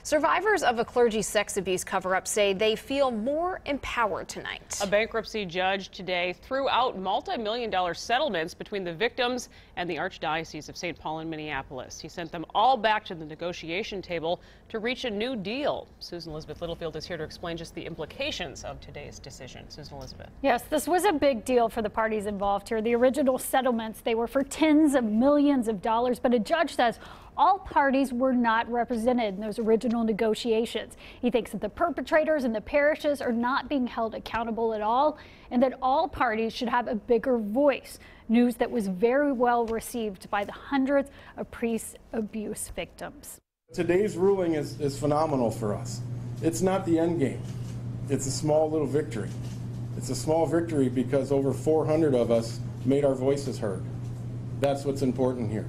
Survivors of a clergy sex abuse cover-up say they feel more empowered tonight. A bankruptcy judge today threw out multi-million-dollar settlements between the victims and the Archdiocese of St. Paul and Minneapolis. He sent them all back to the negotiation table to reach a new deal. Susan Elizabeth Littlefield is here to explain just the implications of today's decision. Susan Elizabeth. Yes, this was a big deal for the parties involved here. The original settlements, they were for tens of millions of dollars, but a judge says all parties were not represented in those original negotiations. He thinks that the perpetrators and the parishes are not being held accountable at all, and that all parties should have a bigger voice. News that was very well received by the hundreds of priest abuse victims. Today's ruling is phenomenal for us. It's not the end game. It's a small little victory. It's a small victory because over 400 of us made our voices heard. That's what's important here.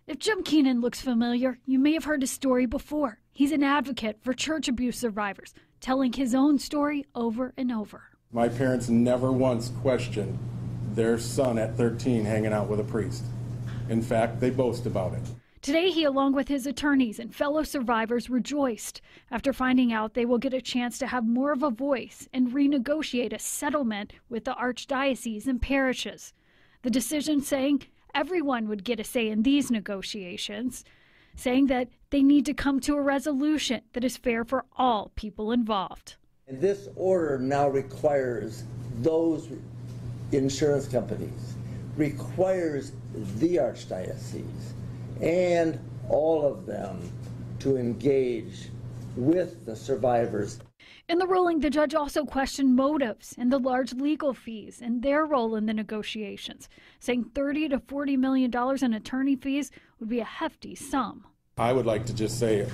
If Jim Keenan looks familiar, you may have heard his story before. He's an advocate for church abuse survivors, telling his own story over and over. My parents never once questioned their son at 13 hanging out with a priest. In fact, they boast about it. Today, he, along with his attorneys and fellow survivors, rejoiced after finding out they will get a chance to have more of a voice and renegotiate a settlement with the Archdiocese and parishes. The decision saying everyone would get a say in these negotiations, saying that they need to come to a resolution that is fair for all people involved. And this order now requires those insurance companies, requires the Archdiocese and all of them to engage with the survivors. In the ruling, the judge also questioned motives and the large legal fees and their role in the negotiations, saying $30 to $40 million in attorney fees would be a hefty sum. I would like to just say,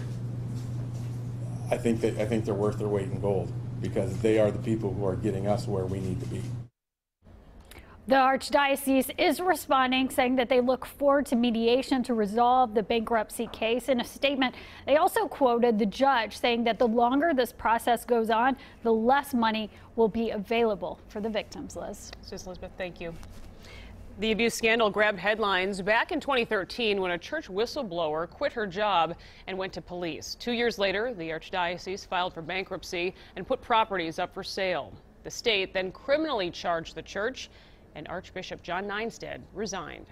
I think they're worth their weight in gold because they are the people who are getting us where we need to be. The Archdiocese is responding, saying that they look forward to mediation to resolve the bankruptcy case. In a statement, they also quoted the judge saying that the longer this process goes on, the less money will be available for the victims. Liz. Susan Elizabeth, thank you. The abuse scandal grabbed headlines back in 2013 when a church whistleblower quit her job and went to police. 2 years later, the Archdiocese filed for bankruptcy and put properties up for sale. The state then criminally charged the church, and Archbishop John Nienstead resigned.